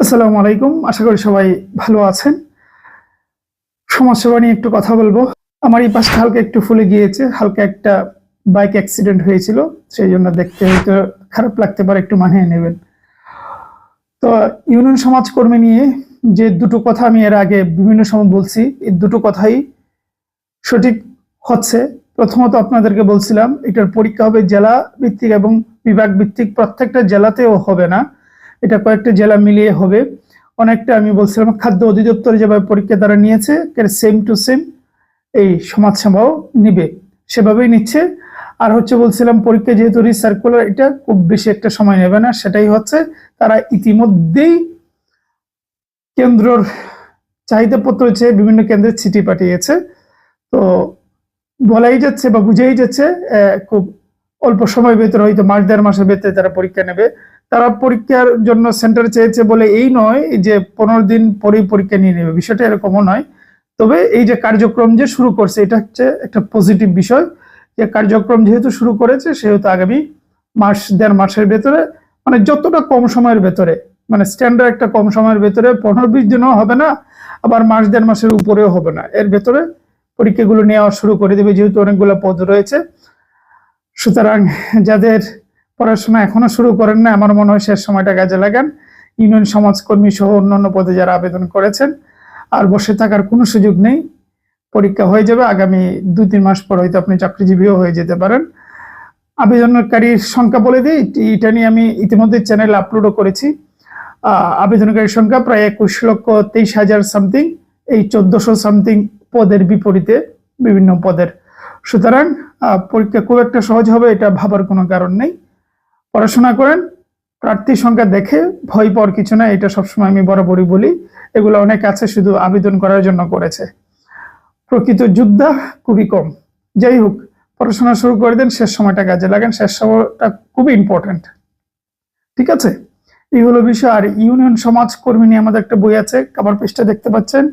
আসসালামু আলাইকুম। আশা করি সবাই ভালো আছেন। সমাজসেবা নিয়ে একটু কথা বলবো। আমার এই পাশটা হালকা একটু ফুলে গিয়েছে, হালকা একটা বাইক অ্যাক্সিডেন্ট হয়েছিল, সেই জন্য দেখতে হয়তো খারাপ লাগতে পারে, একটু মানিয়ে নেবেন। তো ইউনিয়ন সমাজকর্মী নিয়ে যে দুটো কথা আমি এর আগে বিভিন্ন সময় বলছি, এই দুটো কথাই সঠিক হচ্ছে। প্রথমত আপনাদেরকে বলছিলাম এটার পরীক্ষা হবে জেলা ভিত্তিক এবং বিভাগ ভিত্তিক, প্রত্যেকটা জেলাতেও হবে না, এটা কয়েকটা জেলা মিলিয়ে হবে। অনেকটা আমি বলছিলাম খাদ্য অধিদপ্তর যেভাবে পরীক্ষা তারা নিয়েছে সেম টু সেম এই সমাজসেবাও নিবে, সেভাবেই নিচ্ছে। আর হচ্ছে বলছিলাম পরীক্ষা যেহেতু রিসার্কুলার, এটা খুব বেশি একটা সময় নেবে না। সেটাই হচ্ছে তারা ইতিমধ্যেই কেন্দ্রর চাহিদাপত্র চেয়ে বিভিন্ন কেন্দ্রে চিঠি পাঠিয়েছে। তো বলাই যাচ্ছে বা বুঝেই যাচ্ছে খুব অল্প সময়ের ভেতরে, হয়তো মাস দেড় মাসের ভেতরে তারা পরীক্ষা নেবে। তারা পরীক্ষার জন্য সেন্টার চেয়েছে বলে এই নয় যে 15 দিন পরেই পরীক্ষা নিয়ে নেবে, বিষয়টা এরকমও নয়। তবে এই যে কার্যক্রম যে শুরু করছে, এটা হচ্ছে একটা পজিটিভ বিষয়, যে কার্যক্রম যেহেতু শুরু করেছে সেহেতু আগামী মাস দেড় মাসের ভেতরে, মানে যতটা কম সময়ের ভেতরে, মানে স্ট্যান্ডার্ড একটা কম সময়ের ভেতরে, 15-20 দিনও হবে না, আবার মাস দেড় মাসের উপরেও হবে না, এর ভেতরে পরীক্ষাগুলো নেওয়া শুরু করে দেবে, যেহেতু অনেকগুলো পদ রয়েছে। সুতরাং যাদের পড়াশোনা এখনো শুরু করেন না, আমার মনে হয় শেষ সময়টা কাজে লাগান। ইউনিয়ন সমাজকর্মী সহ অন্যান্য পদে যারা আবেদন করেছেন, আর বসে থাকার কোনো সুযোগ নেই। পরীক্ষা হয়ে যাবে, আগামী 2-3 মাস পর হয়তো আপনি চাকরিজীবীও হয়ে যেতে পারেন। আবেদনকারীর সংখ্যা বলে দিই, এটা নিয়ে আমি ইতিমধ্যে চ্যানেল আপলোডও করেছি। আবেদনকারীর সংখ্যা প্রায় 21,23,000 সামথিং, এই 1400 সামথিং পদের বিপরীতে বিভিন্ন পদের। সুতরাং পরীক্ষা খুব একটা সহজ হবে এটা ভাবার কোনো কারণ নেই। পড়াশোনা করেন, প্রার্থী সংখ্যা দেখে ভয় পাওয়ার কিছু না, এটা সবসময় আমি বরাবরই বলি। এগুলো অনেক আছে শুধু আবেদন করার জন্য করেছে, প্রকৃত যোদ্ধা খুবই কম। যাই হোক, পড়াশোনা শুরু করে দেন, শেষ সময়টা কাজে লাগান, শেষ সময়টা খুবই ইম্পর্টেন্ট। ঠিক আছে, এই হলো বিষয়। আর ইউনিয়ন সমাজকর্মী নিয়ে আমাদের একটা বই আছে, কভার পেজটা দেখতে পাচ্ছেন,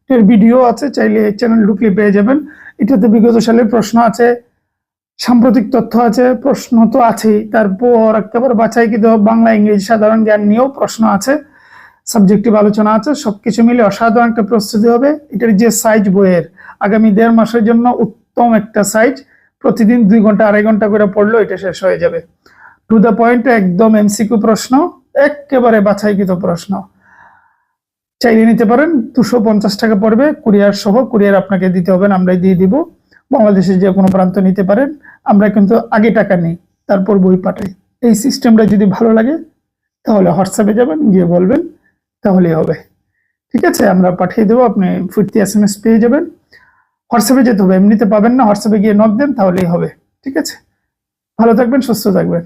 এর ভিডিও আছে, চাইলে চ্যানেল ঢুকলে পেয়ে যাবেন। এটাতে বিগত সালের প্রশ্ন আছে, সাম্প্রতিক তথ্য আছে, প্রশ্ন তো আছেই, তারপর একেবারে বাছাইকৃত বাংলা ইংরেজি সাধারণ জ্ঞান নিয়েও প্রশ্ন আছে, সাবজেক্টিভ আলোচনা আছে, সবকিছু মিলে অসাধারণ একটা প্রস্তুতি হবে। এটার যে সাইজ বইয়ের, আগামী দেড় মাসের জন্য উত্তম একটা সাইজ, প্রতিদিন 2 ঘন্টা 2.5 ঘন্টা করে পড়লেও এটা শেষ হয়ে যাবে। টু দ্য পয়েন্ট, একদম এমসিকিউ প্রশ্ন, একেবারে বাছাইকৃত প্রশ্ন। চাইলে নিতে পারেন, 250 টাকা পড়বে, কুরিয়ার সহ, কুরিয়ার আপনাকে দিতে হবে না, আমরাই দিয়ে দিব। বাংলাদেশের যে কোনো প্রান্ত নিতে পারেন, আমরা কিন্তু আগে টাকা নেই, তারপর বই পাঠাই। এই সিস্টেমটা যদি ভালো লাগে তাহলে হোয়াটসঅ্যাপে যাবেন, গিয়ে বলবেন, তাহলেই হবে। ঠিক আছে, আমরা পাঠিয়ে দেবো, আপনি ফুর্তি SMS পেয়ে যাবেন। হোয়াটসঅ্যাপে যেতে হবে, এমনিতে পাবেন না, হোয়াটসঅ্যাপে গিয়ে নক দেন, তাহলেই হবে। ঠিক আছে, ভালো থাকবেন, সুস্থ থাকবেন।